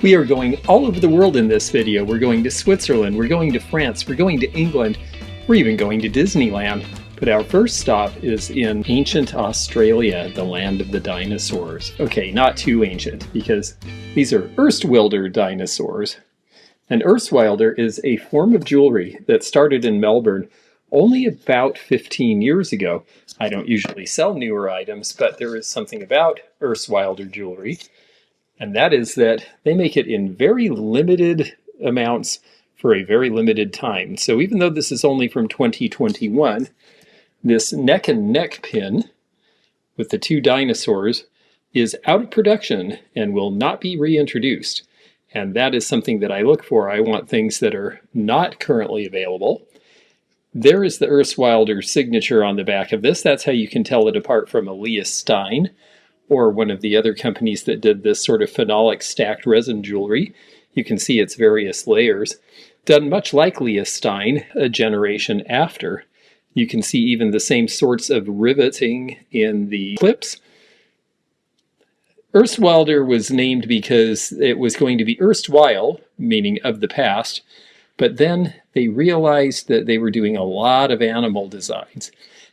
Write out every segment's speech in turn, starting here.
We are going all over the world in this video. We're going to Switzerland, we're going to France, we're going to England, we're even going to Disneyland. But our first stop is in ancient Australia, the land of the dinosaurs. Okay, not too ancient, because these are Erstwilder dinosaurs. An Erstwilder is a form of jewelry that started in Melbourne only about 15 years ago. I don't usually sell newer items, but there is something about Erstwilder jewelry, and that is that they make it in very limited amounts for a very limited time. So even though this is only from 2021, this neck and neck pin with the two dinosaurs is out of production and will not be reintroduced. And that is something that I look for. I want things that are not currently available. There is the Erstwilder signature on the back of this. That's how you can tell it apart from a Leah Stein or one of the other companies that did this sort of phenolic stacked resin jewelry. You can see its various layers. Done much like Leah Stein, a generation after. You can see even the same sorts of riveting in the clips. Erstwilder was named because it was going to be erstwhile, meaning of the past, but then they realized that they were doing a lot of animal designs.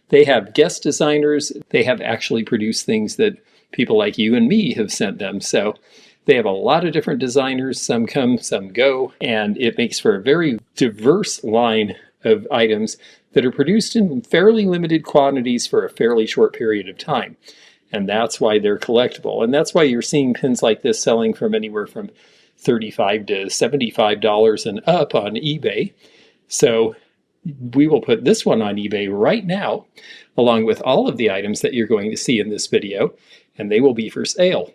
They have guest designers. They have actually produced things that people like you and me have sent them. So they have a lot of different designers. Some come, some go, and it makes for a very diverse line of items that are produced in fairly limited quantities for a fairly short period of time. And that's why they're collectible. And that's why you're seeing pins like this selling from anywhere from $35 to $75 and up on eBay. So we will put this one on eBay right now, along with all of the items that you're going to see in this video, and they will be for sale.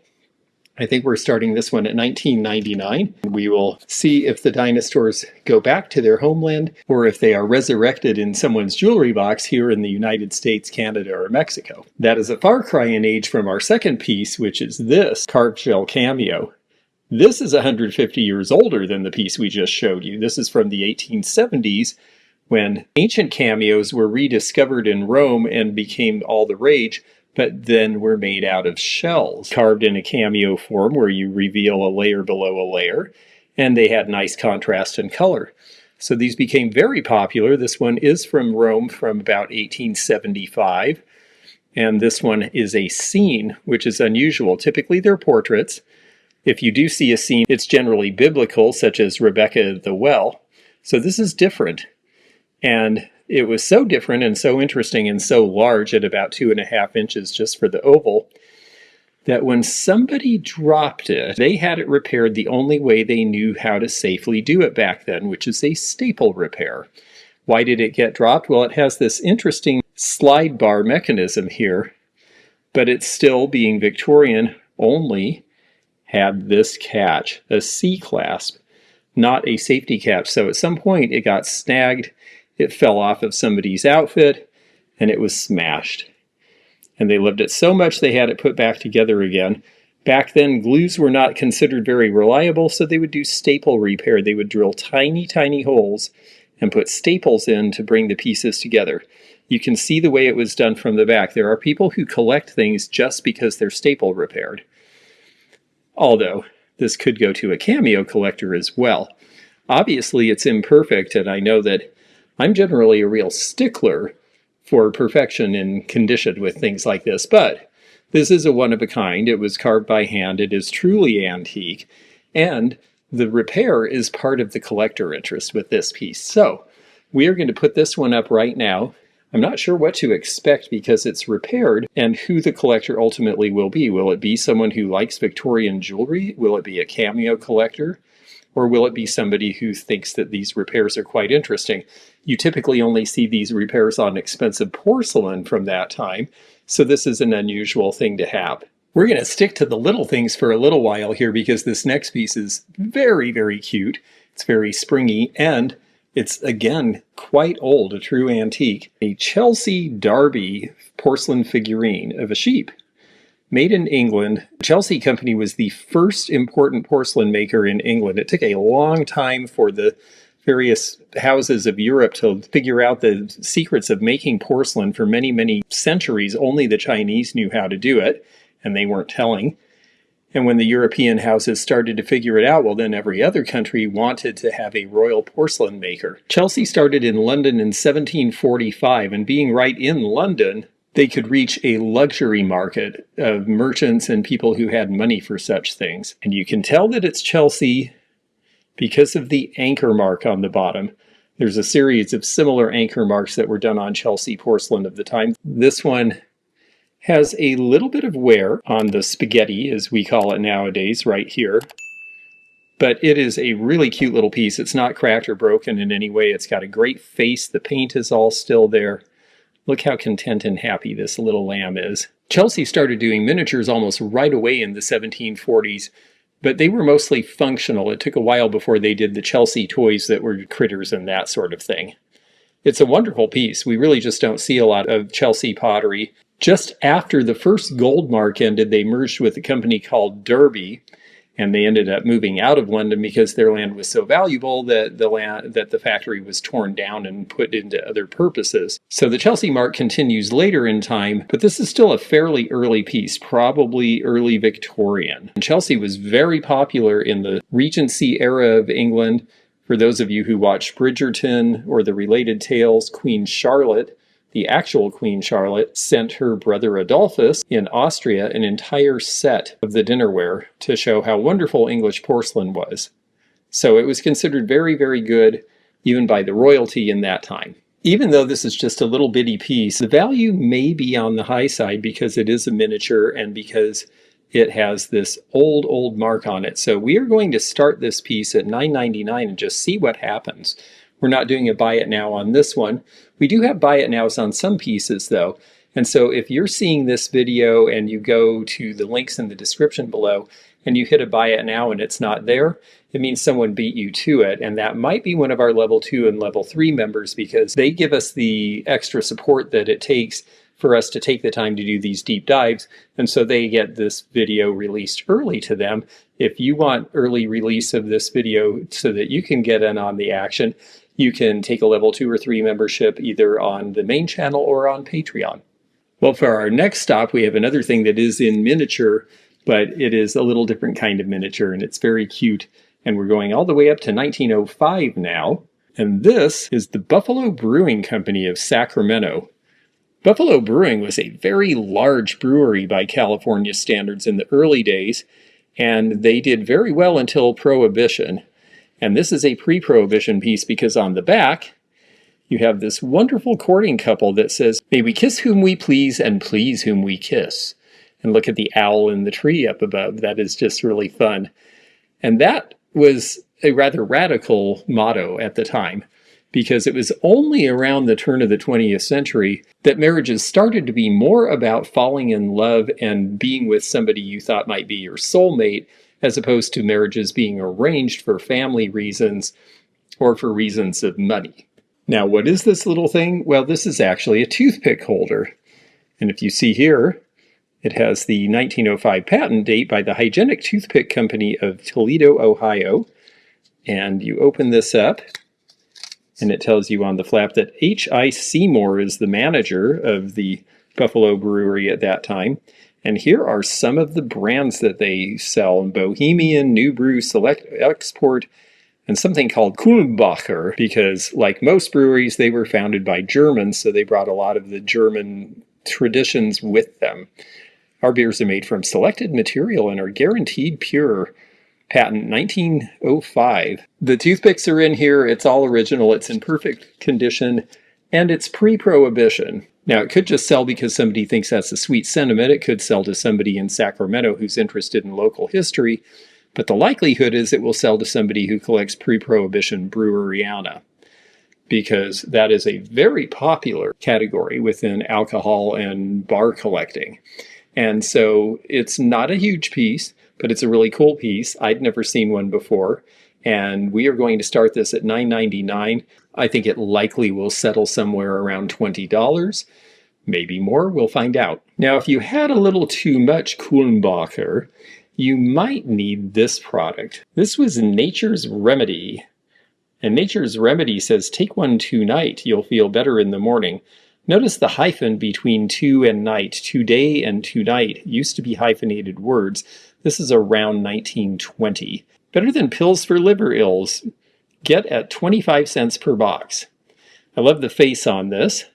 I think we're starting this one at $19.99. We will see if the dinosaurs go back to their homeland or if they are resurrected in someone's jewelry box here in the United States, Canada, or Mexico. That is a far cry in age from our second piece, which is this carved shell cameo. This is 150 years older than the piece we just showed you. This is from the 1870s when ancient cameos were rediscovered in Rome and became all the rage, but then were made out of shells, carved in a cameo form where you reveal a layer below a layer, and they had nice contrast and color. So these became very popular. This one is from Rome from about 1875, and this one is a scene, which is unusual. Typically they're portraits. If you do see a scene, it's generally biblical, such as Rebecca at the well. So this is different. And it was so different and so interesting and so large at about 2.5 inches just for the oval that when somebody dropped it, they had it repaired the only way they knew how to safely do it back then, which is a staple repair. Why did it get dropped? Well, it has this interesting slide bar mechanism here, but it's still, being Victorian, only had this catch, a C-clasp, not a safety catch. So at some point it got snagged. It fell off of somebody's outfit, and it was smashed. And they loved it so much they had it put back together again. Back then, glues were not considered very reliable, so they would do staple repair. They would drill tiny, tiny holes and put staples in to bring the pieces together. You can see the way it was done from the back. There are people who collect things just because they're staple repaired. Although, this could go to a cameo collector as well. Obviously, it's imperfect, and I know that I'm generally a real stickler for perfection and condition with things like this, but this is a one-of-a-kind. It was carved by hand. It is truly antique, and the repair is part of the collector interest with this piece. So we are going to put this one up right now. I'm not sure what to expect because it's repaired and who the collector ultimately will be. Will it be someone who likes Victorian jewelry? Will it be a cameo collector? Or will it be somebody who thinks that these repairs are quite interesting? You typically only see these repairs on expensive porcelain from that time, so this is an unusual thing to have. We're going to stick to the little things for a little while here because this next piece is very, very cute. It's very springy, and it's, again, quite old, a true antique. A Chelsea Derby porcelain figurine of a sheep. Made in England. The Chelsea Company was the first important porcelain maker in England. It took a long time for the various houses of Europe to figure out the secrets of making porcelain. For many, many centuries, only the Chinese knew how to do it, and they weren't telling. And when the European houses started to figure it out, well, then every other country wanted to have a royal porcelain maker. Chelsea started in London in 1745, and being right in London, they could reach a luxury market of merchants and people who had money for such things. And you can tell that it's Chelsea because of the anchor mark on the bottom. There's a series of similar anchor marks that were done on Chelsea porcelain of the time. This one has a little bit of wear on the spaghetti, as we call it nowadays, right here. But it is a really cute little piece. It's not cracked or broken in any way. It's got a great face. The paint is all still there. Look how content and happy this little lamb is. Chelsea started doing miniatures almost right away in the 1740s, but they were mostly functional. It took a while before they did the Chelsea toys that were critters and that sort of thing. It's a wonderful piece. We really just don't see a lot of Chelsea pottery. Just after the first gold mark ended, they merged with a company called Derby, and they ended up moving out of London because their land was so valuable that the factory was torn down and put into other purposes. So the Chelsea mark continues later in time, but this is still a fairly early piece, probably early Victorian. And Chelsea was very popular in the Regency era of England. For those of you who watched Bridgerton or the related tales, Queen Charlotte, the actual Queen Charlotte, sent her brother Adolphus in Austria an entire set of the dinnerware to show how wonderful English porcelain was. So it was considered very, very good, even by the royalty in that time. Even though this is just a little bitty piece, the value may be on the high side because it is a miniature and because it has this old mark on it. So we are going to start this piece at $9.99 and just see what happens. We're not doing a buy it now on this one. We do have buy it nows on some pieces though. And so if you're seeing this video and you go to the links in the description below and you hit a buy it now and it's not there, it means someone beat you to it. And that might be one of our level 2 and level 3 members because they give us the extra support that it takes for us to take the time to do these deep dives. And so they get this video released early to them. If you want early release of this video so that you can get in on the action, you can take a level 2 or 3 membership either on the main channel or on Patreon. Well, for our next stop, we have another thing that is in miniature, but it is a little different kind of miniature and it's very cute. And we're going all the way up to 1905 now. And this is the Buffalo Brewing Company of Sacramento. Buffalo Brewing was a very large brewery by California standards in the early days, and they did very well until Prohibition. And this is a pre-Prohibition piece because on the back, you have this wonderful courting couple that says, "May we kiss whom we please and please whom we kiss." And look at the owl in the tree up above. That is just really fun. And that was a rather radical motto at the time because it was only around the turn of the 20th century that marriages started to be more about falling in love and being with somebody you thought might be your soulmate, as opposed to marriages being arranged for family reasons or for reasons of money. Now, what is this little thing? Well, this is actually a toothpick holder. And if you see here, it has the 1905 patent date by the Hygienic Toothpick Company of Toledo, Ohio. And you open this up, and it tells you on the flap that H.I. Seymour is the manager of the Buffalo Brewery at that time. And here are some of the brands that they sell: Bohemian, New Brew, Select Export, and something called Kulmbacher, because like most breweries, they were founded by Germans, so they brought a lot of the German traditions with them. Our beers are made from selected material and are guaranteed pure. Patent 1905. The toothpicks are in here. It's all original. It's in perfect condition, and it's pre-Prohibition. Now, it could just sell because somebody thinks that's a sweet sentiment. It could sell to somebody in Sacramento who's interested in local history, but the likelihood is it will sell to somebody who collects pre-Prohibition breweriana, because that is a very popular category within alcohol and bar collecting. And so it's not a huge piece, but it's a really cool piece. I'd never seen one before, and we are going to start this at $9.99. I think it likely will settle somewhere around $20, maybe more. We'll find out. Now, if you had a little too much Kulmbacher, you might need this product. This was Nature's Remedy. And Nature's Remedy says, "Take one tonight, you'll feel better in the morning." Notice the hyphen between to and night. Today and tonight used to be hyphenated words, This is around 1920. Better than pills for liver ills. Get at 25 cents per box. I love the face on this,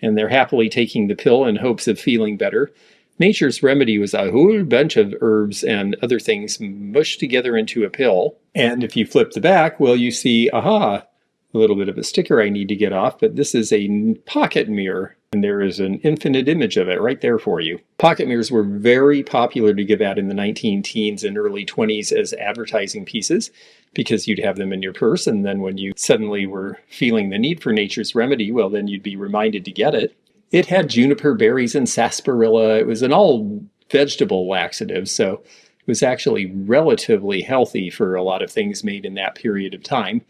and they're happily taking the pill in hopes of feeling better. Nature's Remedy was a whole bunch of herbs and other things mushed together into a pill. And if you flip the back, well, you see, aha, a little bit of a sticker I need to get off, but this is a pocket mirror, and there is an infinite image of it right there for you. Pocket mirrors were very popular to give out in the 19-teens and early 20s as advertising pieces, because you'd have them in your purse, and then when you suddenly were feeling the need for Nature's Remedy, well, then you'd be reminded to get it. It had juniper berries and sarsaparilla. It was an all-vegetable laxative, so it was actually relatively healthy for a lot of things made in that period of time.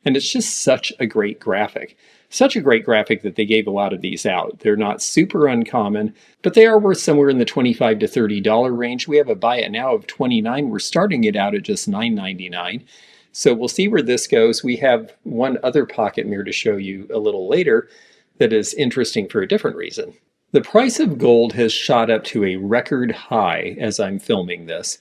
And it's just such a great graphic. Such a great graphic that they gave a lot of these out. They're not super uncommon, but they are worth somewhere in the $25 to $30 range. We have a buy it now of $29. We're starting it out at just $9.99. So we'll see where this goes. We have one other pocket mirror to show you a little later that is interesting for a different reason. The price of gold has shot up to a record high as I'm filming this.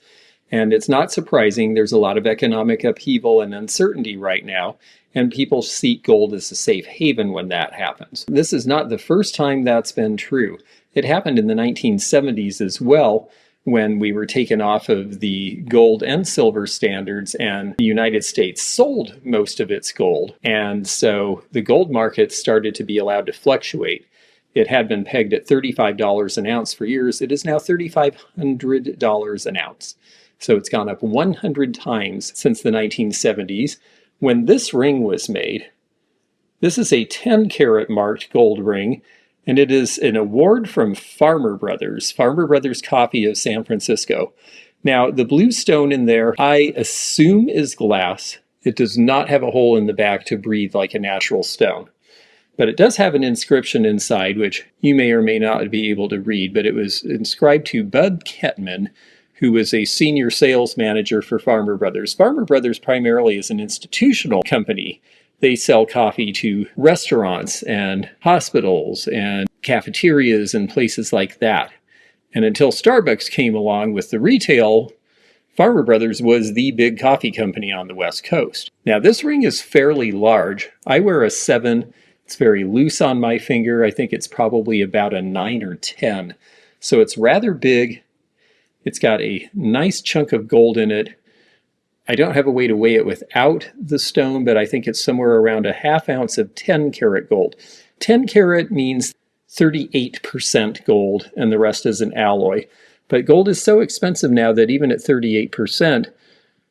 And it's not surprising. There's a lot of economic upheaval and uncertainty right now, and people seek gold as a safe haven when that happens. This is not the first time that's been true. It happened in the 1970s as well, when we were taken off of the gold and silver standards, and the United States sold most of its gold. And so the gold market started to be allowed to fluctuate. It had been pegged at $35 an ounce for years. It is now $3,500 an ounce. So it's gone up 100 times since the 1970s. When this ring was made, this is a 10-carat marked gold ring, and it is an award from Farmer Brothers Coffee of San Francisco. Now, the blue stone in there, I assume is glass. It does not have a hole in the back to breathe like a natural stone. But it does have an inscription inside, which you may or may not be able to read, but it was inscribed to Bud Kettman, who was a senior sales manager for Farmer Brothers. Farmer Brothers primarily is an institutional company. They sell coffee to restaurants and hospitals and cafeterias and places like that. And until Starbucks came along with the retail, Farmer Brothers was the big coffee company on the West Coast. Now, this ring is fairly large. I wear a 7. It's very loose on my finger. I think it's probably about a 9 or 10. So it's rather big. It's got a nice chunk of gold in it. I don't have a way to weigh it without the stone, but I think it's somewhere around a ½ ounce of 10-carat gold. 10 carat means 38% gold, and the rest is an alloy. But gold is so expensive now that even at 38%,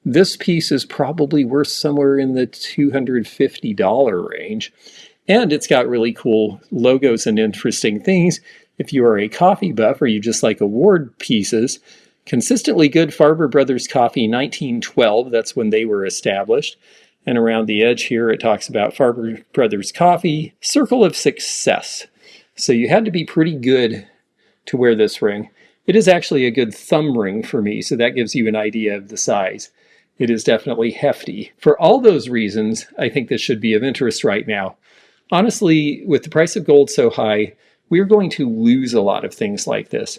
this piece is probably worth somewhere in the $250 range. And it's got really cool logos and interesting things. If you are a coffee buff or you just like award pieces, Consistently Good Farmer Brothers Coffee, 1912, that's when they were established. And around the edge here it talks about Farmer Brothers Coffee, Circle of Success. So you had to be pretty good to wear this ring. It is actually a good thumb ring for me, so that gives you an idea of the size. It is definitely hefty. For all those reasons, I think this should be of interest right now. Honestly, with the price of gold so high, we're going to lose a lot of things like this.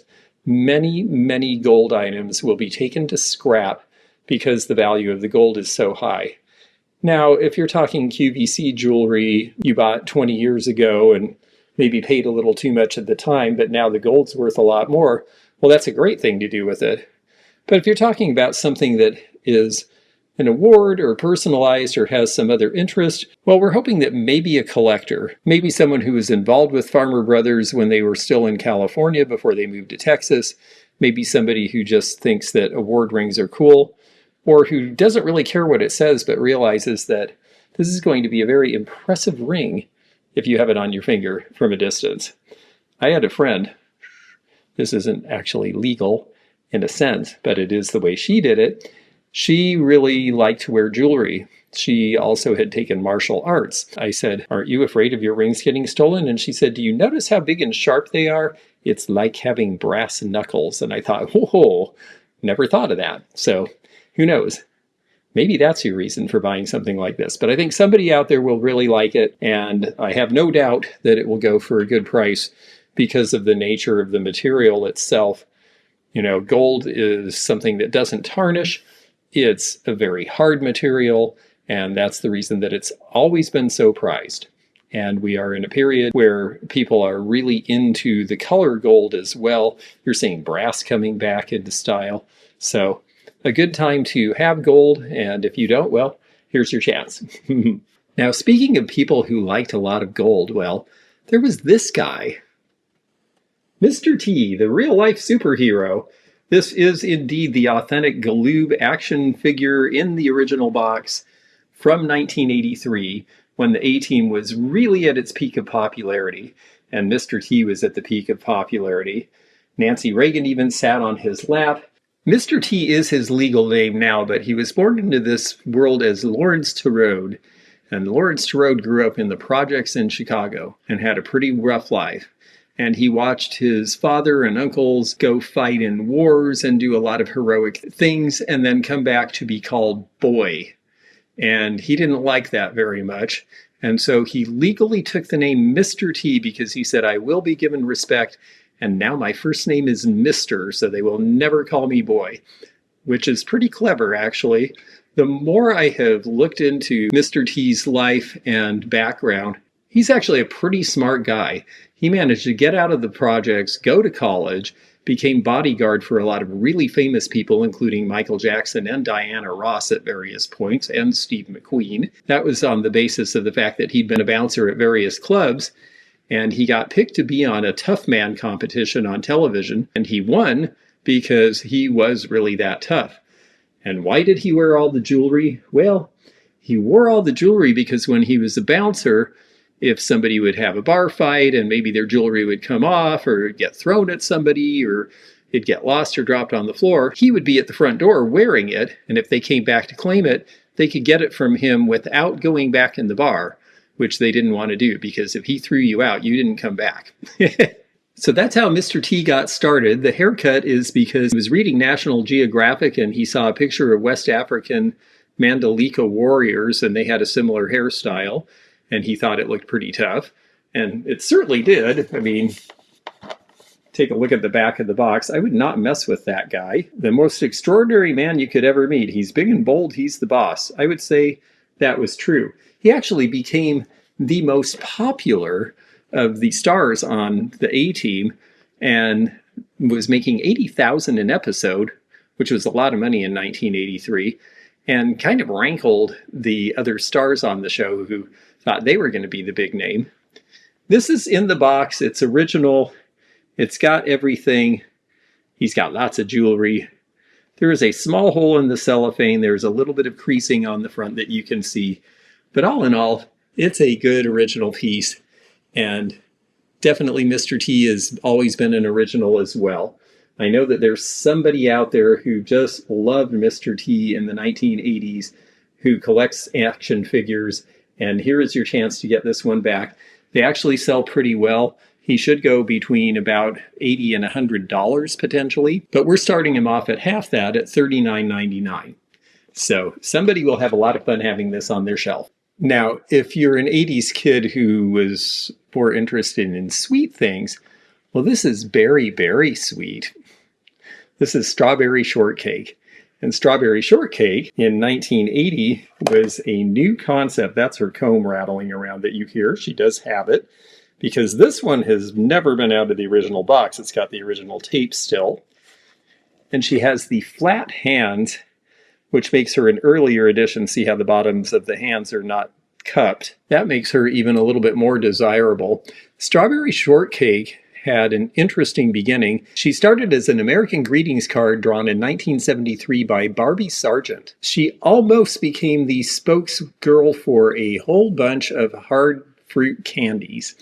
Many, many gold items will be taken to scrap because the value of the gold is so high. Now, if you're talking QVC jewelry you bought 20 years ago and maybe paid a little too much at the time, but now the gold's worth a lot more, well, that's a great thing to do with it. But if you're talking about something that is an award or personalized or has some other interest, well, we're hoping that maybe a collector, maybe someone who was involved with Farmer Brothers when they were still in California before they moved to Texas, maybe somebody who just thinks that award rings are cool, or who doesn't really care what it says but realizes that this is going to be a very impressive ring if you have it on your finger from a distance. I had a friend, this isn't actually legal in a sense, but it is the way she did it. She really liked to wear jewelry. She also had taken martial arts. I said, "Aren't you afraid of your rings getting stolen?" And she said, "Do you notice how big and sharp they are? It's like having brass knuckles." And I thought, whoa, never thought of that. So who knows? Maybe that's your reason for buying something like this. But I think somebody out there will really like it. And I have no doubt that it will go for a good price because of the nature of the material itself. You know, gold is something that doesn't tarnish. It's a very hard material, and that's the reason that it's always been so prized. And we are in a period where people are really into the color gold as well. You're seeing brass coming back into style. So a good time to have gold, and if you don't, well, here's your chance. Now, speaking of people who liked a lot of gold, well, there was this guy, Mr. T, the real-life superhero. This is indeed the authentic Galoob action figure in the original box from 1983, when the A-Team was really at its peak of popularity, and Mr. T was at the peak of popularity. Nancy Reagan even sat on his lap. Mr. T is his legal name now, but he was born into this world as Lawrence Terode. And Lawrence Terode grew up in the projects in Chicago and had a pretty rough life. And he watched his father and uncles go fight in wars and do a lot of heroic things and then come back to be called Boy. And he didn't like that very much. And so he legally took the name Mr. T because he said, I will be given respect. And now my first name is Mr., so they will never call me Boy, which is pretty clever, actually. The more I have looked into Mr. T's life and background, he's actually a pretty smart guy. He managed to get out of the projects, go to college, became bodyguard for a lot of really famous people, including Michael Jackson and Diana Ross at various points, and Steve McQueen. That was on the basis of the fact that he'd been a bouncer at various clubs, and he got picked to be on a Tough Man competition on television, and he won because he was really that tough. And why did he wear all the jewelry? Well, he wore all the jewelry because when he was a bouncer, if somebody would have a bar fight and maybe their jewelry would come off or get thrown at somebody or it'd get lost or dropped on the floor, he would be at the front door wearing it. And if they came back to claim it, they could get it from him without going back in the bar, which they didn't want to do because if he threw you out, you didn't come back. So that's how Mr. T got started. The haircut is because he was reading National Geographic and he saw a picture of West African Mandalika warriors and they had a similar hairstyle. And he thought it looked pretty tough. And it certainly did. I mean, take a look at the back of the box. I would not mess with that guy. The most extraordinary man you could ever meet. He's big and bold. He's the boss. I would say that was true. He actually became the most popular of the stars on the A-Team and was making $80,000 an episode, which was a lot of money in 1983, and kind of rankled the other stars on the show who thought they were going to be the big name. This is in the box. It's original. It's got everything. He's got lots of jewelry. There is a small hole in the cellophane. There's a little bit of creasing on the front that you can see. But all in all, it's a good original piece. And definitely Mr. T has always been an original as well. I know that there's somebody out there who just loved Mr. T in the 1980s who collects action figures. And here is your chance to get this one back. They actually sell pretty well. He should go between about $80 and $100 potentially, but we're starting him off at half that at $39.99. So somebody will have a lot of fun having this on their shelf. Now, if you're an 80s kid who was more interested in sweet things, well, this is very, very sweet. This is Strawberry Shortcake. And Strawberry Shortcake in 1980 was a new concept. That's her comb rattling around that you hear. She does have it because this one has never been out of the original box. It's got the original tape still. And she has the flat hands, which makes her an earlier edition. See how the bottoms of the hands are not cupped. That makes her even a little bit more desirable. Strawberry Shortcake had an interesting beginning. She started as an American greetings card drawn in 1973 by Barbie Sargent. She almost became the spokesgirl for a whole bunch of hard fruit candies,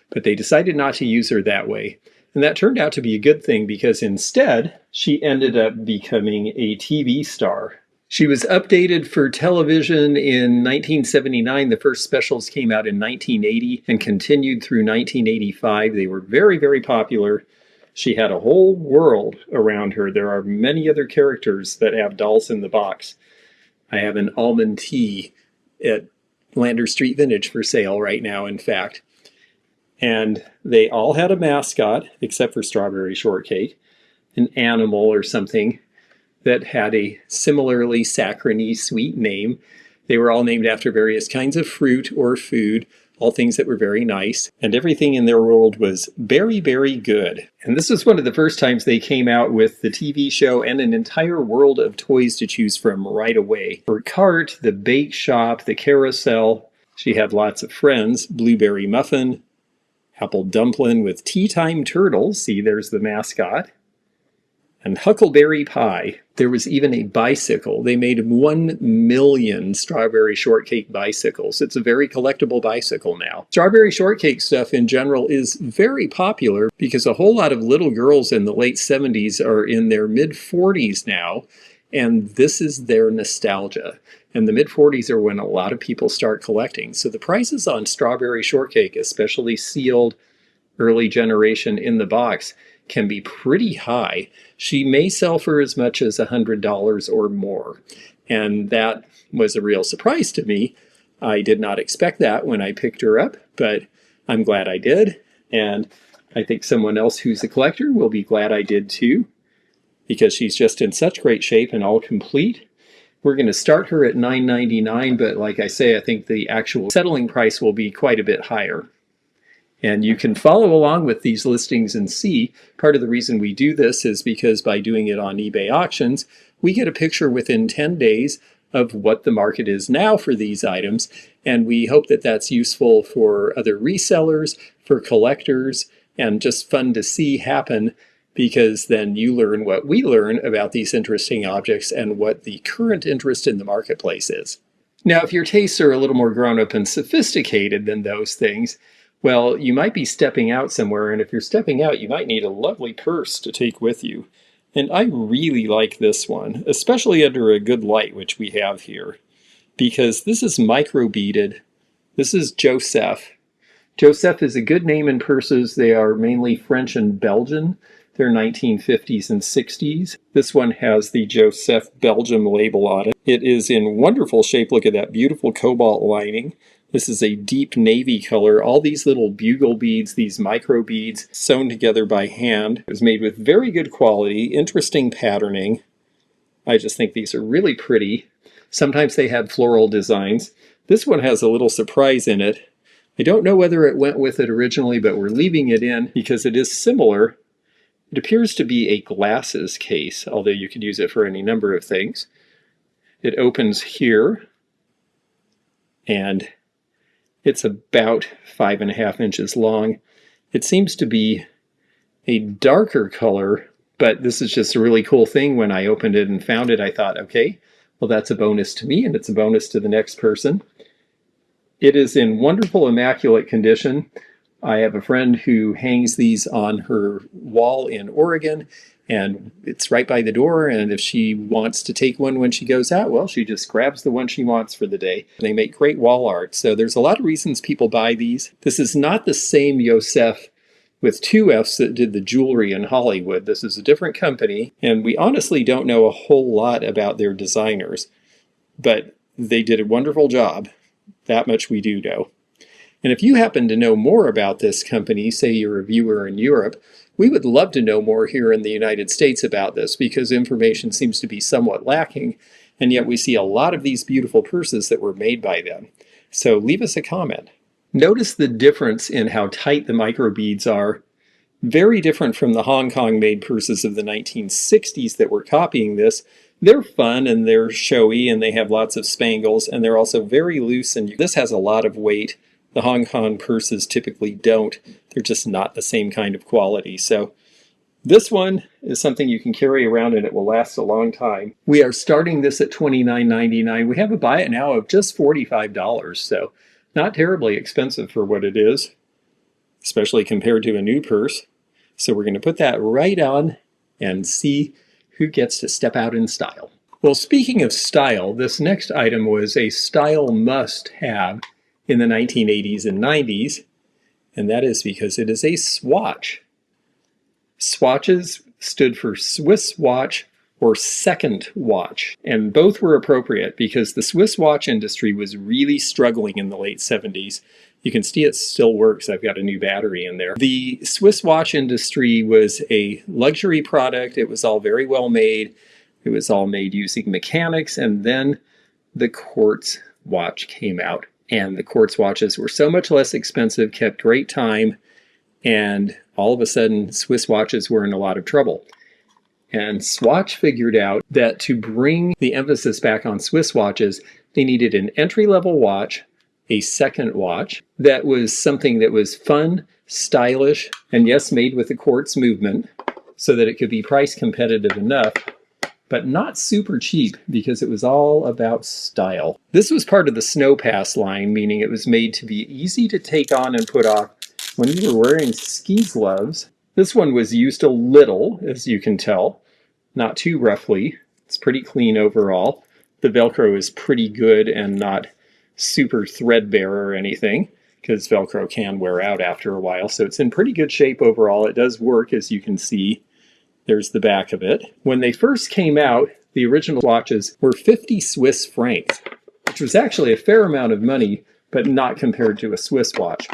but they decided not to use her that way. And that turned out to be a good thing because instead, she ended up becoming a TV star. She was updated for television in 1979. The first specials came out in 1980 and continued through 1985. They were very, very popular. She had a whole world around her. There are many other characters that have dolls in the box. I have an almond tea at Lander Street Vintage for sale right now, in fact. And they all had a mascot, except for Strawberry Shortcake. an animal or something that had a similarly saccharine sweet name. They were all named after various kinds of fruit or food, all things that were very nice, and everything in their world was very, very good. And this was one of the first times they came out with the TV show and an entire world of toys to choose from right away. Her cart, the bake shop, the carousel. She had lots of friends. Blueberry muffin, apple dumpling with tea time turtles. See, there's the mascot. And huckleberry pie. There was even a bicycle. They made 1 million Strawberry Shortcake bicycles. It's a very collectible bicycle now. Strawberry Shortcake stuff in general is very popular because a whole lot of little girls in the late 70s are in their mid-40s now, and this is their nostalgia. And the mid-40s are when a lot of people start collecting. So the prices on Strawberry Shortcake, especially sealed early generation in the box, can be pretty high. She may sell for as much as $100 or more. And that was a real surprise to me. I did not expect that when I picked her up, but I'm glad I did. And I think someone else who's a collector will be glad I did too, because she's just in such great shape and all complete. We're going to start her at $9.99, but like I say, I think the actual settling price will be quite a bit higher. And you can follow along with these listings and see. Part of the reason we do this is because by doing it on eBay auctions, we get a picture within 10 days of what the market is now for these items. And we hope that that's useful for other resellers, for collectors, and just fun to see happen, because then you learn what we learn about these interesting objects and what the current interest in the marketplace is. Now, if your tastes are a little more grown up and sophisticated than those things, well, you might be stepping out somewhere, and if you're stepping out, you might need a lovely purse to take with you. And I really like this one, especially under a good light, which we have here, because this is micro beaded. This is Joseph. Joseph is a good name in purses. They are mainly French and Belgian. They're 1950s and 60s. This one has the Joseph Belgium label on it. It is in wonderful shape. Look at that beautiful cobalt lining. This is a deep navy color. All these little bugle beads, these micro beads, sewn together by hand. It was made with very good quality, interesting patterning. I just think these are really pretty. Sometimes they have floral designs. This one has a little surprise in it. I don't know whether it went with it originally, but we're leaving it in because it is similar. It appears to be a glasses case, although you could use it for any number of things. It opens here, and it's about 5.5 inches long. It seems to be a darker color, but this is just a really cool thing. When I opened it and found it, I thought, okay, well, that's a bonus to me, and it's a bonus to the next person. It is in wonderful, immaculate condition. I have a friend who hangs these on her wall in Oregon, and it's right by the door, and if she wants to take one when she goes out, well, she just grabs the one she wants for the day. They make great wall art, so there's a lot of reasons people buy these. This is not the same Joseph with 2 F's that did the jewelry in Hollywood. This is a different company, and we honestly don't know a whole lot about their designers, but they did a wonderful job. That much we do know. And if you happen to know more about this company, say you're a viewer in Europe, we would love to know more here in the United States about this, because information seems to be somewhat lacking, and yet we see a lot of these beautiful purses that were made by them. So leave us a comment. Notice the difference in how tight the micro beads are. Very different from the Hong Kong made purses of the 1960s that were copying this. They're fun and they're showy and they have lots of spangles, and they're also very loose, and this has a lot of weight. The Hong Kong purses typically don't. They're just not the same kind of quality. So this one is something you can carry around and it will last a long time. We are starting this at $29.99. We have a buy it now of just $45, so not terribly expensive for what it is, especially compared to a new purse. So we're going to put that right on and see who gets to step out in style. Well, speaking of style, this next item was a style must-have in the 1980s and 90s, and that is because it is a swatch. Swatches stood for Swiss watch or second watch, and both were appropriate because the Swiss watch industry was really struggling in the late 70s. You can see it still works. I've got a new battery in there. The Swiss watch industry was a luxury product. It was all very well made. It was all made using mechanics, and then the quartz watch came out. And the quartz watches were so much less expensive, kept great time, and all of a sudden Swiss watches were in a lot of trouble. And Swatch figured out that to bring the emphasis back on Swiss watches, they needed an entry-level watch, a second watch that was something that was fun, stylish, and yes, made with the quartz movement so that it could be price competitive enough, but not super cheap because it was all about style. This was part of the Snow Pass line, meaning it was made to be easy to take on and put off when you were wearing ski gloves. This one was used a little, as you can tell, not too roughly. It's pretty clean overall. The Velcro is pretty good and not super threadbare or anything, because Velcro can wear out after a while, so it's in pretty good shape overall. It does work, as you can see. There's the back of it. When they first came out, the original watches were 50 Swiss francs, which was actually a fair amount of money, but not compared to a Swiss watch.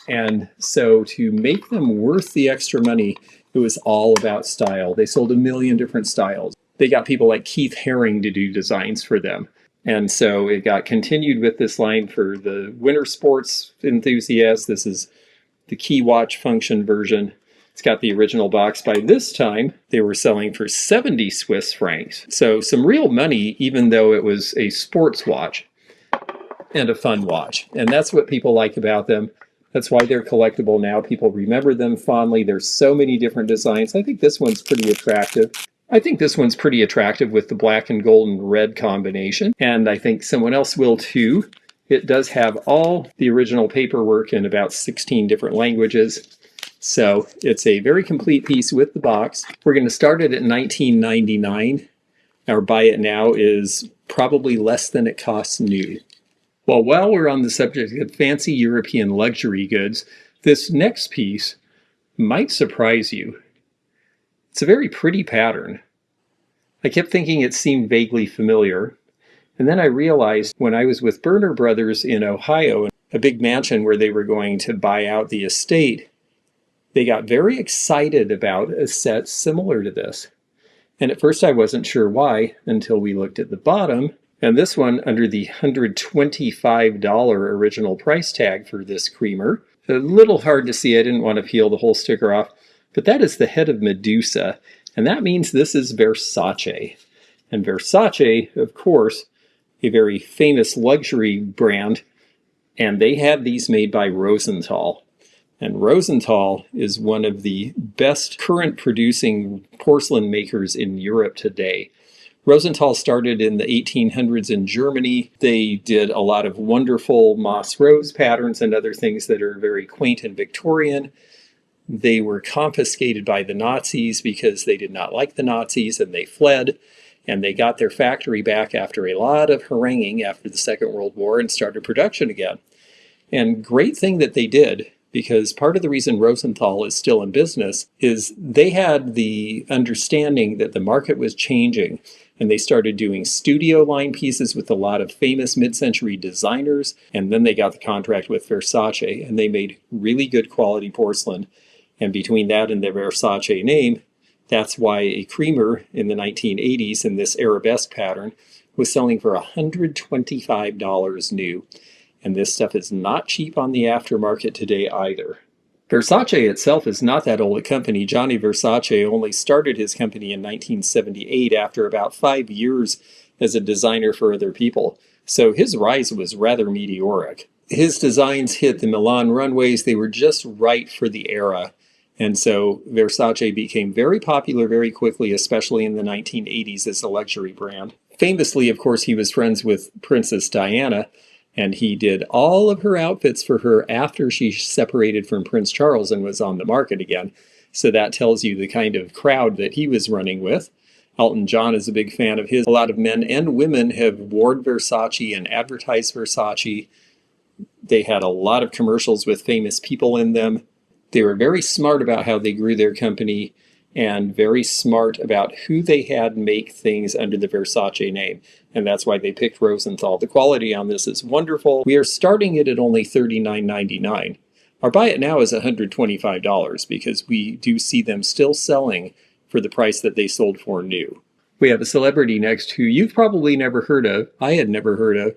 And so to make them worth the extra money, it was all about style. They sold a million different styles. They got people like Keith Haring to do designs for them. And so it got continued with this line for the winter sports enthusiasts. This is the key watch function version. It's got the original box. By this time, they were selling for 70 Swiss francs. So some real money, even though it was a sports watch and a fun watch. And that's what people like about them. That's why they're collectible now. People remember them fondly. There's so many different designs. I think this one's pretty attractive. with the black and gold and red combination. And I think someone else will too. It does have all the original paperwork in about 16 different languages. So it's a very complete piece with the box. We're going to start it at $19.99. Our buy it now is probably less than it costs new. Well, while we're on the subject of fancy European luxury goods, this next piece might surprise you. It's a very pretty pattern. I kept thinking it seemed vaguely familiar, and then I realized when I was with Berner Brothers in Ohio, a big mansion where they were going to buy out the estate, they got very excited about a set similar to this. And at first I wasn't sure why until we looked at the bottom. And this one, under the $125 original price tag for this creamer, a little hard to see. I didn't want to peel the whole sticker off, but that is the head of Medusa, and that means this is Versace. And Versace, of course, a very famous luxury brand, and they had these made by Rosenthal. And Rosenthal is one of the best current producing porcelain makers in Europe today. Rosenthal started in the 1800s in Germany. They did a lot of wonderful moss rose patterns and other things that are very quaint and Victorian. They were confiscated by the Nazis because they did not like the Nazis and they fled. And they got their factory back after a lot of haranguing after the Second World War and started production again. And great thing that they did, because part of the reason Rosenthal is still in business is they had the understanding that the market was changing. And they started doing studio line pieces with a lot of famous mid-century designers. And then they got the contract with Versace, and they made really good quality porcelain. And between that and the Versace name, that's why a creamer in the 1980s in this arabesque pattern was selling for $125 new. And this stuff is not cheap on the aftermarket today either. Versace itself is not that old a company. Gianni Versace only started his company in 1978 after about 5 years as a designer for other people. So his rise was rather meteoric. His designs hit the Milan runways. They were just right for the era. And so Versace became very popular very quickly, especially in the 1980s as a luxury brand. Famously, of course, he was friends with Princess Diana, and he did all of her outfits for her after she separated from Prince Charles and was on the market again. So that tells you the kind of crowd that he was running with. Elton John is a big fan of his. A lot of men and women have worn Versace and advertised Versace. They had a lot of commercials with famous people in them. They were very smart about how they grew their company and very smart about who they had make things under the Versace name. and that's why they picked Rosenthal. The quality on this is wonderful. We are starting it at only $39.99. Our buy it now is $125 because we do see them still selling for the price that they sold for new. We have a celebrity next who you've probably never heard of. I had never heard of.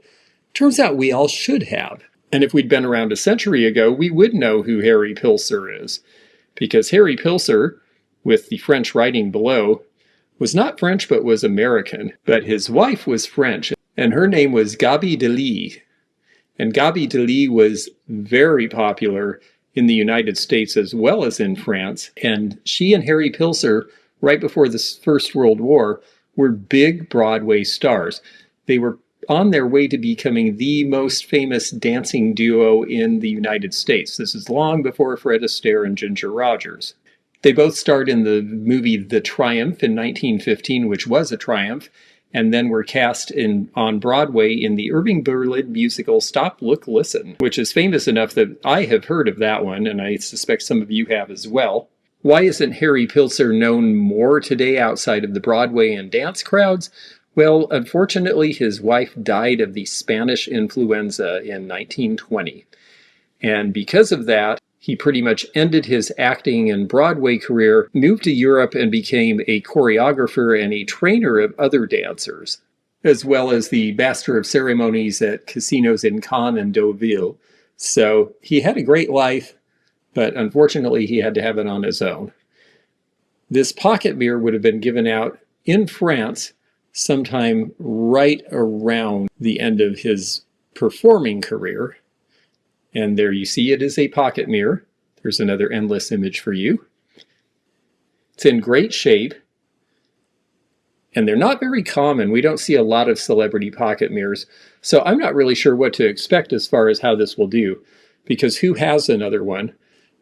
Turns out we all should have. And if we'd been around a century ago, we would know who Harry Pilser is. Because Harry Pilser, with the French writing below, was not French but was American. But his wife was French, and her name was Gaby Delis. And Gaby Delis was very popular in the United States as well as in France. And she and Harry Pilser, right before the First World War, were big Broadway stars. They were on their way to becoming the most famous dancing duo in the United States. This is long before Fred Astaire and Ginger Rogers. They both starred in the movie The Triumph in 1915, which was a triumph, and then were cast on Broadway in the Irving Berlin musical Stop, Look, Listen, which is famous enough that I have heard of that one, and I suspect some of you have as well. Why isn't Harry Pilser known more today outside of the Broadway and dance crowds? Well, unfortunately, his wife died of the Spanish influenza in 1920. And because of that, he pretty much ended his acting and Broadway career, moved to Europe, and became a choreographer and a trainer of other dancers, as well as the master of ceremonies at casinos in Cannes and Deauville. So he had a great life, but unfortunately he had to have it on his own. This pocket mirror would have been given out in France sometime right around the end of his performing career. And there you see it is a pocket mirror. There's another endless image for you. It's in great shape. And they're not very common. We don't see a lot of celebrity pocket mirrors. So I'm not really sure what to expect as far as how this will do. Because who has another one?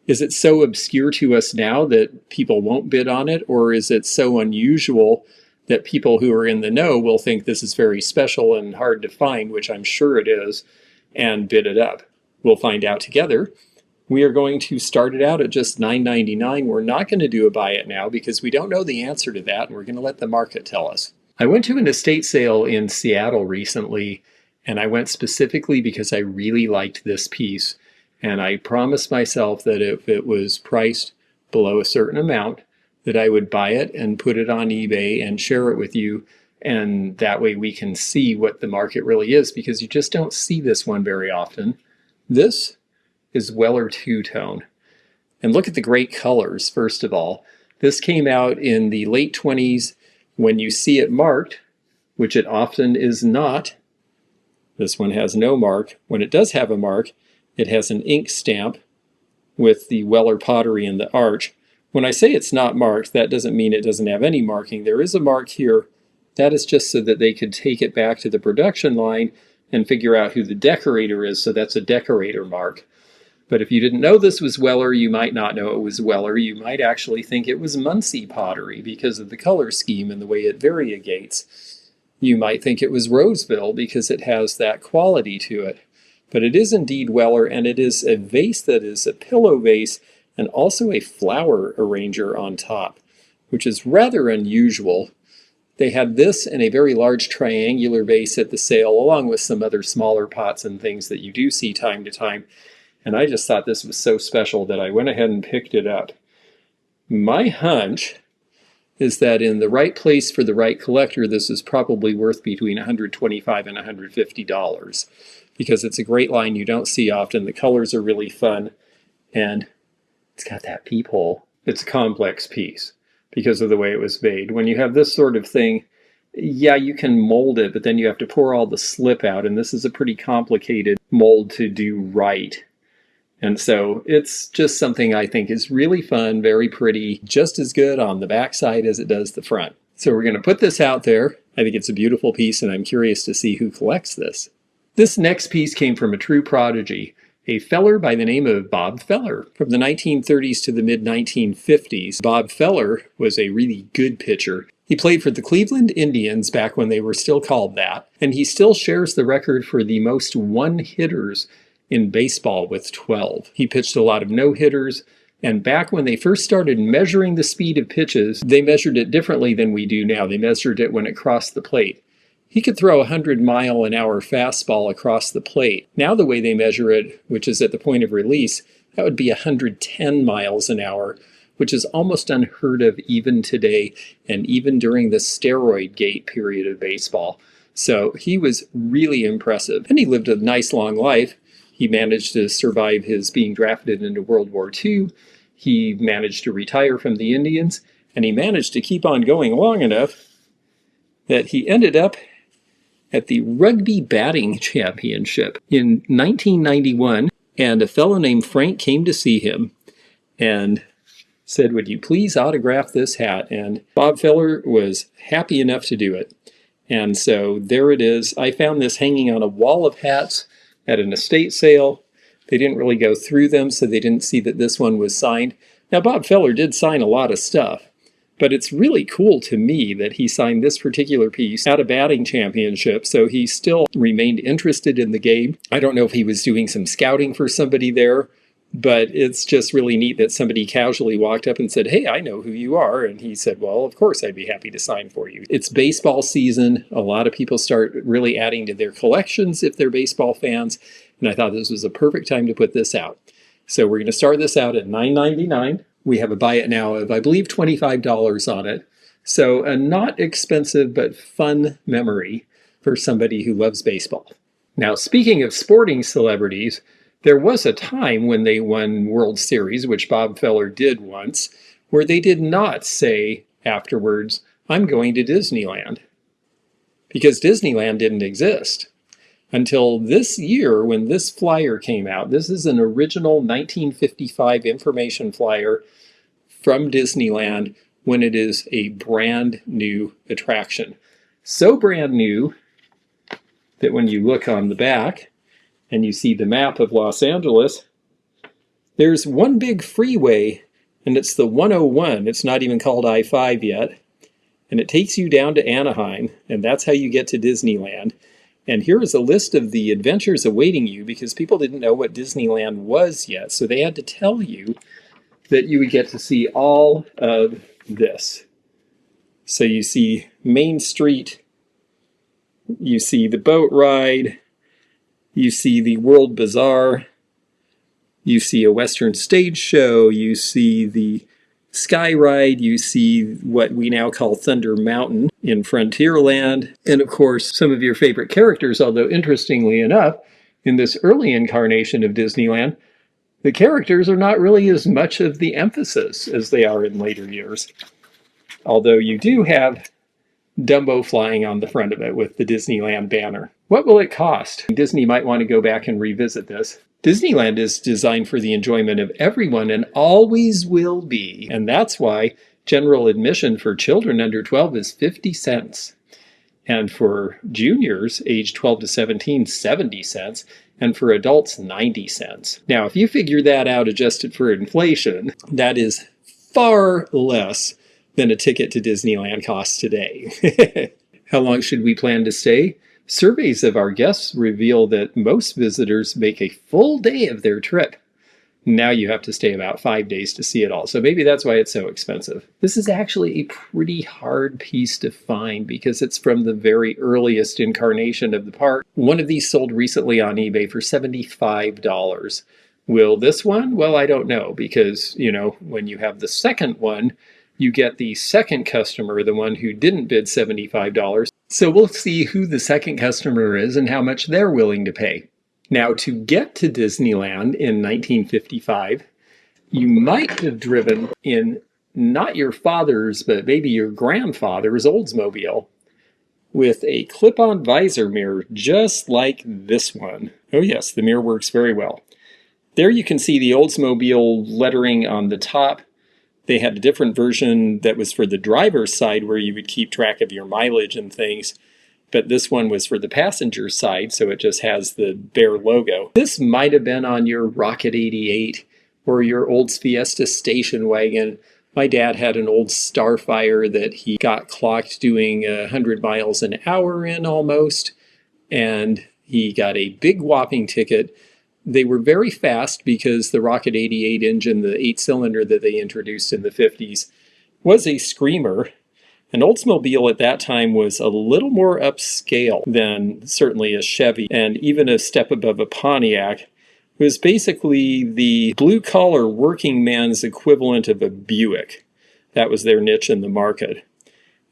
Is it so obscure to us now that people won't bid on it? Or is it so unusual that people who are in the know will think this is very special and hard to find, which I'm sure it is, and bid it up? We'll find out together. We are going to start it out at just $9.99. We're not going to do a buy it now because we don't know the answer to that, and we're going to let the market tell us. I went to an estate sale in Seattle recently, and I went specifically because I really liked this piece. And I promised myself that if it was priced below a certain amount, that I would buy it and put it on eBay and share it with you. And that way we can see what the market really is, because you just don't see this one very often. This is Weller two-tone. And look at the great colors, first of all. This came out in the late 20s. When you see it marked, which it often is not, this one has no mark. When it does have a mark, it has an ink stamp with the Weller pottery in the arch. When I say it's not marked, that doesn't mean it doesn't have any marking. There is a mark here. That is just so that they could take it back to the production line and figure out who the decorator is, so that's a decorator mark. But if you didn't know this was Weller, you might not know it was Weller. You might actually think it was Muncie pottery because of the color scheme and the way it variegates. You might think it was Roseville because it has that quality to it. But it is indeed Weller, and it is a vase that is a pillow vase and also a flower arranger on top, which is rather unusual. They had this in a very large triangular vase at the sale, along with some other smaller pots and things that you do see time to time. And I just thought this was so special that I went ahead and picked it up. My hunch is that in the right place for the right collector, this is probably worth between $125 and $150. Because it's a great line you don't see often. The colors are really fun. And it's got that peephole. It's a complex piece because of the way it was made. When you have this sort of thing, yeah, you can mold it, but then you have to pour all the slip out. And this is a pretty complicated mold to do right. And so it's just something I think is really fun, very pretty, just as good on the backside as it does the front. So we're going to put this out there. I think it's a beautiful piece, and I'm curious to see who collects this. This next piece came from a true prodigy, a feller by the name of Bob Feller. From the 1930s to the mid-1950s, Bob Feller was a really good pitcher. He played for the Cleveland Indians back when they were still called that, and he still shares the record for the most one-hitters in baseball with 12. He pitched a lot of no-hitters, and back when they first started measuring the speed of pitches, they measured it differently than we do now. They measured it when it crossed the plate. He could throw a 100-mile-an-hour fastball across the plate. Now the way they measure it, which is at the point of release, that would be 110 miles an hour, which is almost unheard of even today and even during the steroid gate period of baseball. So he was really impressive. And he lived a nice long life. He managed to survive his being drafted into World War II. He managed to retire from the Indians. And he managed to keep on going long enough that he ended up at the Rugby Batting Championship in 1991. And a fellow named Frank came to see him and said, "Would you please autograph this hat?" And Bob Feller was happy enough to do it. And so there it is. I found this hanging on a wall of hats at an estate sale. They didn't really go through them, so they didn't see that this one was signed. Now, Bob Feller did sign a lot of stuff, but it's really cool to me that he signed this particular piece at a batting championship, so he still remained interested in the game. I don't know if he was doing some scouting for somebody there, but it's just really neat that somebody casually walked up and said, "Hey, I know who you are." And he said, "Well, of course I'd be happy to sign for you." It's baseball season. A lot of people start really adding to their collections if they're baseball fans. And I thought this was a perfect time to put this out. So we're going to start this out at $9.99. We have a buy it now of, I believe, $25 on it. So a not expensive but fun memory for somebody who loves baseball. Now, speaking of sporting celebrities, there was a time when they won World Series, which Bob Feller did once, where they did not say afterwards, "I'm going to Disneyland," because Disneyland didn't exist until this year when this flyer came out. This is an original 1955 information flyer from Disneyland when it is a brand new attraction. So brand new that when you look on the back and you see the map of Los Angeles, there's one big freeway, and it's the 101. It's not even called I-5 yet. And it takes you down to Anaheim, and that's how you get to Disneyland. And here is a list of the adventures awaiting you, because people didn't know what Disneyland was yet. So they had to tell you that you would get to see all of this. So you see Main Street, you see the boat ride, you see the World Bazaar, you see a Western stage show, you see the Sky Ride, you see what we now call Thunder Mountain in Frontierland, and of course some of your favorite characters, although interestingly enough, in this early incarnation of Disneyland, the characters are not really as much of the emphasis as they are in later years. Although you do have Dumbo flying on the front of it with the Disneyland banner. What will it cost? Disney might want to go back and revisit this. Disneyland is designed for the enjoyment of everyone and always will be. And that's why general admission for children under 12 is 50 cents. And for juniors aged 12 to 17, 70 cents. And for adults, 90 cents. Now, if you figure that out adjusted for inflation, that is far less than a ticket to Disneyland costs today. How long should we plan to stay? Surveys of our guests reveal that most visitors make a full day of their trip. Now you have to stay about 5 days to see it all, so maybe that's why it's so expensive. This is actually a pretty hard piece to find because it's from the very earliest incarnation of the park. One of these sold recently on eBay for $75. Will this one? Well, I don't know, because, you know, when you have the second one, you get the second customer, the one who didn't bid $75. So we'll see who the second customer is and how much they're willing to pay. Now, to get to Disneyland in 1955, you might have driven in not your father's, but maybe your grandfather's Oldsmobile with a clip-on visor mirror just like this one. Oh yes, the mirror works very well. There you can see the Oldsmobile lettering on the top. They had a different version that was for the driver's side where you would keep track of your mileage and things. But this one was for the passenger side, so it just has the bare logo. This might have been on your Rocket 88 or your Olds Fiesta station wagon. My dad had an old Starfire that he got clocked doing 100 miles an hour in almost, and he got a big whopping ticket. They were very fast because the Rocket 88 engine, the 8-cylinder that they introduced in the 50s, was a screamer. An Oldsmobile at that time was a little more upscale than certainly a Chevy, and even a step above a Pontiac. It was basically the blue-collar working man's equivalent of a Buick. That was their niche in the market.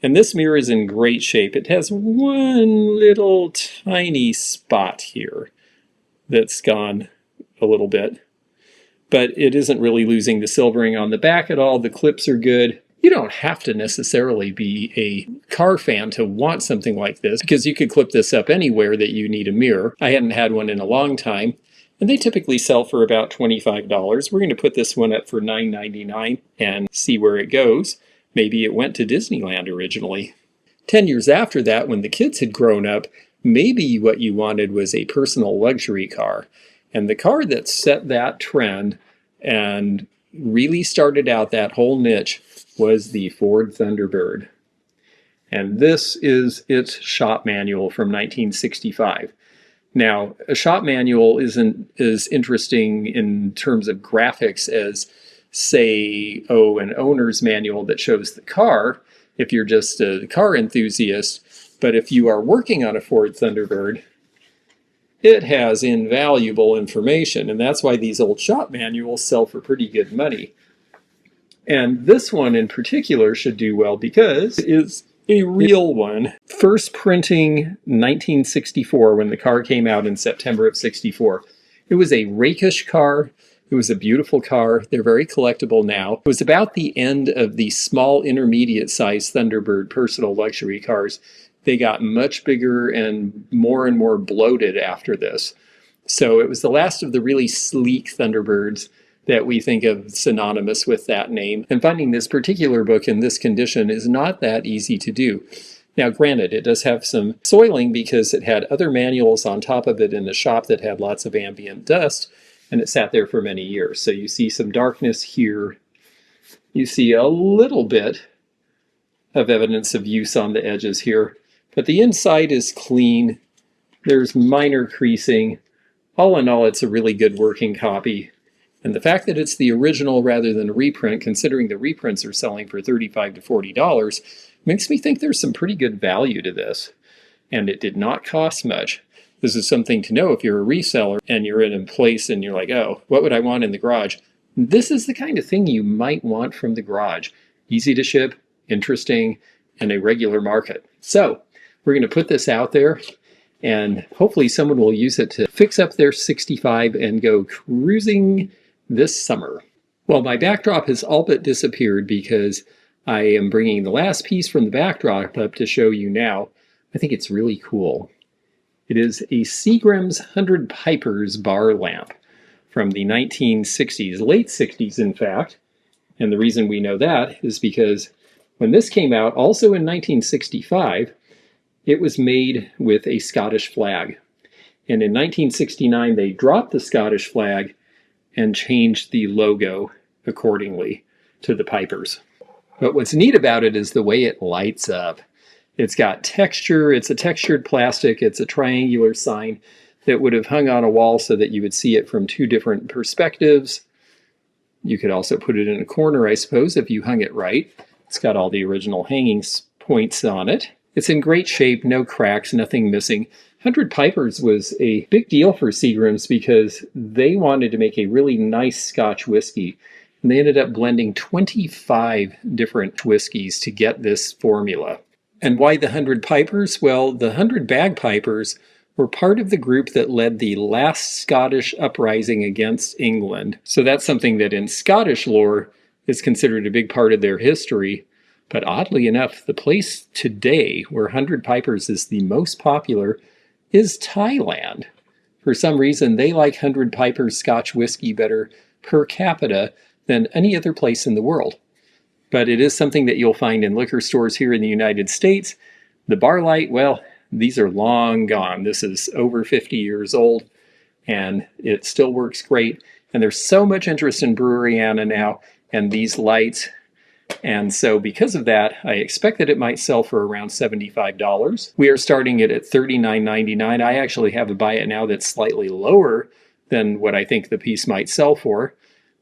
And this mirror is in great shape. It has one little tiny spot here that's gone a little bit, but it isn't really losing the silvering on the back at all. The clips are good. You don't have to necessarily be a car fan to want something like this, because you could clip this up anywhere that you need a mirror. I hadn't had one in a long time, and they typically sell for about $25. We're going to put this one up for $9.99 and see where it goes. Maybe it went to Disneyland originally. 10 years after that, when the kids had grown up, maybe what you wanted was a personal luxury car. And the car that set that trend and really started out that whole niche was the Ford Thunderbird. And this is its shop manual from 1965. Now, a shop manual isn't as interesting in terms of graphics as, say, an owner's manual that shows the car, if you're just a car enthusiast. But if you are working on a Ford Thunderbird, it has invaluable information, and that's why these old shop manuals sell for pretty good money. And this one in particular should do well because it is a real one. First printing 1964, when the car came out in September of 64. It was a rakish car. It was a beautiful car. They're very collectible now. It was about the end of the small intermediate-sized Thunderbird personal luxury cars. They got much bigger and more bloated after this. So it was the last of the really sleek Thunderbirds that we think of synonymous with that name. And finding this particular book in this condition is not that easy to do. Now, granted, it does have some soiling because it had other manuals on top of it in a shop that had lots of ambient dust, and it sat there for many years. So you see some darkness here. You see a little bit of evidence of use on the edges here, but the inside is clean. There's minor creasing. All in all, it's a really good working copy. And the fact that it's the original rather than a reprint, considering the reprints are selling for $35 to $40, makes me think there's some pretty good value to this. And it did not cost much. This is something to know if you're a reseller and you're in a place and you're like, oh, what would I want in the garage? This is the kind of thing you might want from the garage. Easy to ship, interesting, and a regular market. So we're going to put this out there, and hopefully someone will use it to fix up their 65 and go cruising this summer. Well, my backdrop has all but disappeared because I am bringing the last piece from the backdrop up to show you now. I think it's really cool. It is a Seagram's 100 Pipers bar lamp from the 1960s, late 60s in fact. And the reason we know that is because when this came out, also in 1965, it was made with a Scottish flag. And in 1969, they dropped the Scottish flag and changed the logo accordingly to the Pipers. But what's neat about it is the way it lights up. It's got texture, it's a textured plastic, it's a triangular sign that would have hung on a wall so that you would see it from two different perspectives. You could also put it in a corner, I suppose, if you hung it right. It's got all the original hanging points on it. It's in great shape, no cracks, nothing missing. 100 Pipers was a big deal for Seagram's because they wanted to make a really nice Scotch whiskey. And they ended up blending 25 different whiskeys to get this formula. And why the 100 Pipers? Well, the 100 Bagpipers were part of the group that led the last Scottish uprising against England. So that's something that in Scottish lore is considered a big part of their history. But oddly enough, the place today where 100 Pipers is the most popular is Thailand. For some reason, they like 100 Pipers Scotch whiskey better per capita than any other place in the world. But it is something that you'll find in liquor stores here in the United States. The bar light, well, these are long gone. This is over 50 years old, and it still works great. And there's so much interest in Breweriana now, and these lights. And so because of that, I expect that it might sell for around $75. We are starting it at $39.99. I actually have a buy it now that's slightly lower than what I think the piece might sell for,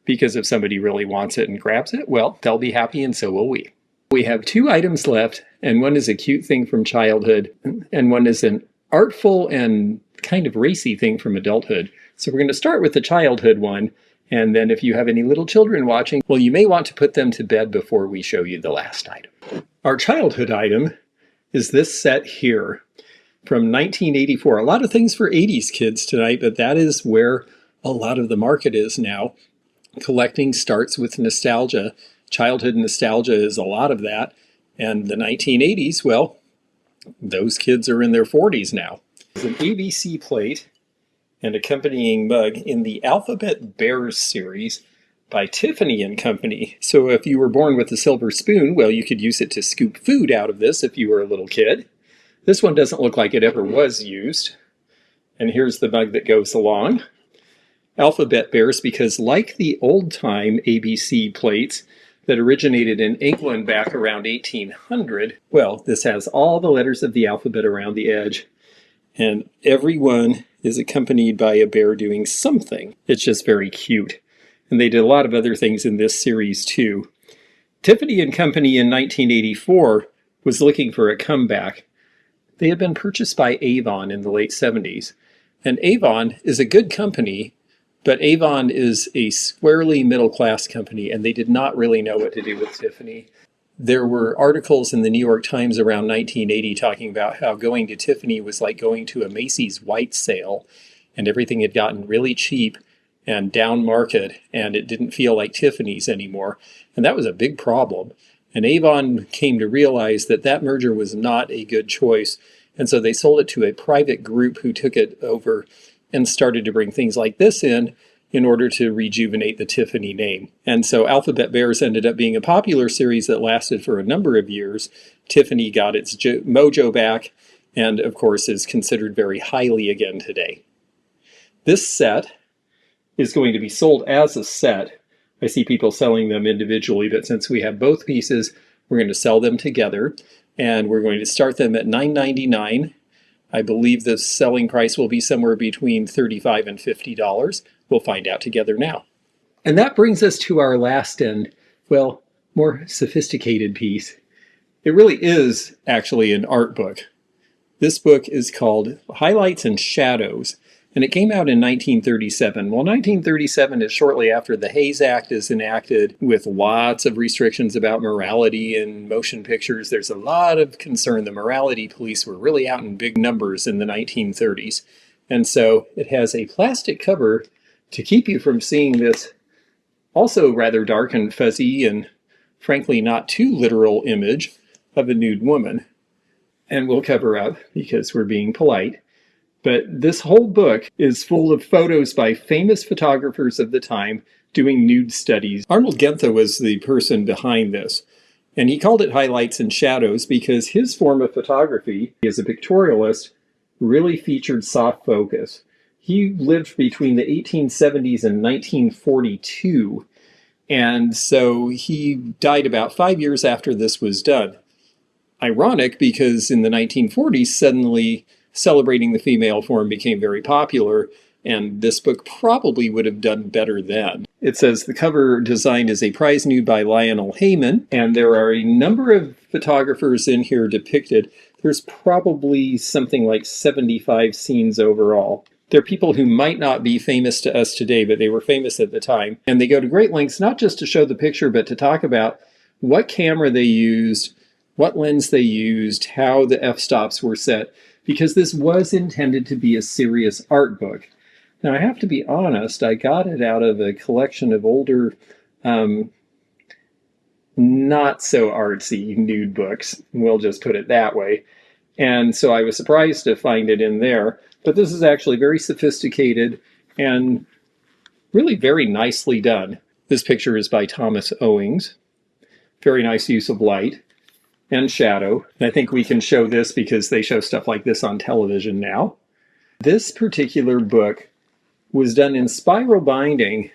because if somebody really wants it and grabs it, well, they'll be happy and so will we. We have 2 items left, and one is a cute thing from childhood, and one is an artful and kind of racy thing from adulthood. So we're going to start with the childhood one, and then if you have any little children watching, well, you may want to put them to bed before we show you the last item. Our childhood item is this set here from 1984. A lot of things for 80s kids tonight, but that is where a lot of the market is now. Collecting starts with nostalgia. Childhood nostalgia is a lot of that. And the 1980s, well, those kids are in their 40s now. There's an ABC plate and accompanying mug in the Alphabet Bears series by Tiffany and Company. So if you were born with a silver spoon, well, you could use it to scoop food out of this if you were a little kid. This one doesn't look like it ever was used. And here's the mug that goes along. Alphabet Bears, because like the old-time ABC plates that originated in England back around 1800, well, this has all the letters of the alphabet around the edge, and every one is accompanied by a bear doing something. It's just very cute. And they did a lot of other things in this series too. Tiffany and Company in 1984 was looking for a comeback. They had been purchased by Avon in the late 70s. And Avon is a good company, but Avon is a squarely middle-class company, and they did not really know what to do with Tiffany. There were articles in the New York Times around 1980 talking about how going to Tiffany was like going to a Macy's white sale, and everything had gotten really cheap and down market, and it didn't feel like Tiffany's anymore. And that was a big problem. And Avon came to realize that that merger was not a good choice, and so they sold it to a private group who took it over and started to bring things like this in order to rejuvenate the Tiffany name. And so Alphabet Bears ended up being a popular series that lasted for a number of years. Tiffany got its mojo back, and of course is considered very highly again today. This set is going to be sold as a set. I see people selling them individually, but since we have both pieces, we're going to sell them together, and we're going to start them at $9.99. I believe the selling price will be somewhere between $35 and $50. We'll find out together now. And that brings us to our last and, well, more sophisticated piece. It really is actually an art book. This book is called Highlights and Shadows, and it came out in 1937. Well, 1937 is shortly after the Hayes Act is enacted, with lots of restrictions about morality in motion pictures. There's a lot of concern. The morality police were really out in big numbers in the 1930s. And so it has a plastic cover to keep you from seeing this also rather dark and fuzzy and frankly not too literal image of a nude woman. And we'll cover up because we're being polite. But this whole book is full of photos by famous photographers of the time doing nude studies. Arnold Genthe was the person behind this, and he called it Highlights and Shadows because his form of photography as a pictorialist really featured soft focus. He lived between the 1870s and 1942, and so he died about 5 years after this was done. Ironic, because in the 1940s, suddenly celebrating the female form became very popular, and this book probably would have done better then. It says the cover design is a prize nude by Lionel Heyman, and there are a number of photographers in here depicted. There's probably something like 75 scenes overall. They're people who might not be famous to us today, but they were famous at the time. And they go to great lengths not just to show the picture, but to talk about what camera they used, what lens they used, how the f-stops were set, because this was intended to be a serious art book. Now, I have to be honest, I got it out of a collection of older, not so artsy nude books. We'll just put it that way. And so I was surprised to find it in there. But this is actually very sophisticated and really very nicely done. This picture is by Thomas Owings. Very nice use of light and shadow. And I think we can show this because they show stuff like this on television now. This particular book was done in spiral binding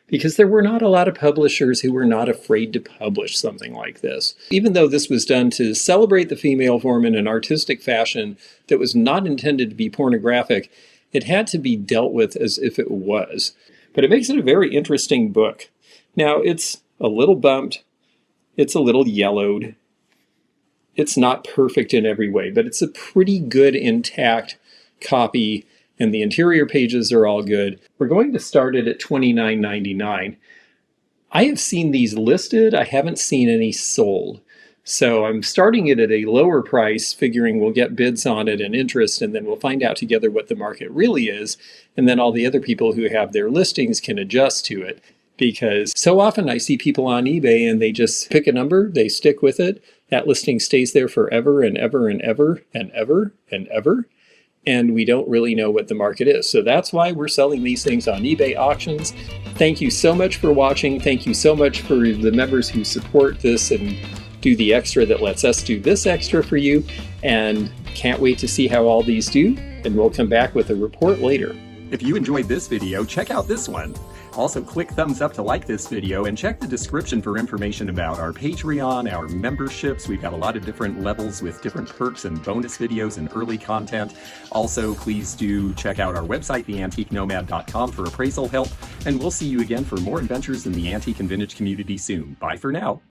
because there were not a lot of publishers who were not afraid to publish something like this. Even though this was done to celebrate the female form in an artistic fashion that was not intended to be pornographic, it had to be dealt with as if it was. But it makes it a very interesting book. Now, it's a little bumped, it's a little yellowed, It's not perfect in every way, but it's a pretty good intact copy, and the interior pages are all good. We're going to start it at $29.99. I have seen these listed. I haven't seen any sold. So I'm starting it at a lower price, figuring we'll get bids on it and interest, and then we'll find out together what the market really is. And then all the other people who have their listings can adjust to it. Because so often I see people on eBay and they just pick a number, they stick with it. That listing stays there forever and ever and ever and ever and ever. And we don't really know what the market is. So that's why we're selling these things on eBay auctions. Thank you so much for watching. Thank you so much for the members who support this and do the extra that lets us do this extra for you. And can't wait to see how all these do. And we'll come back with a report later. If you enjoyed this video, check out this one. Also, click thumbs up to like this video and check the description for information about our Patreon, our memberships. We've got a lot of different levels with different perks and bonus videos and early content. Also, please do check out our website, theantiquenomad.com, for appraisal help. And we'll see you again for more adventures in the antique and vintage community soon. Bye for now.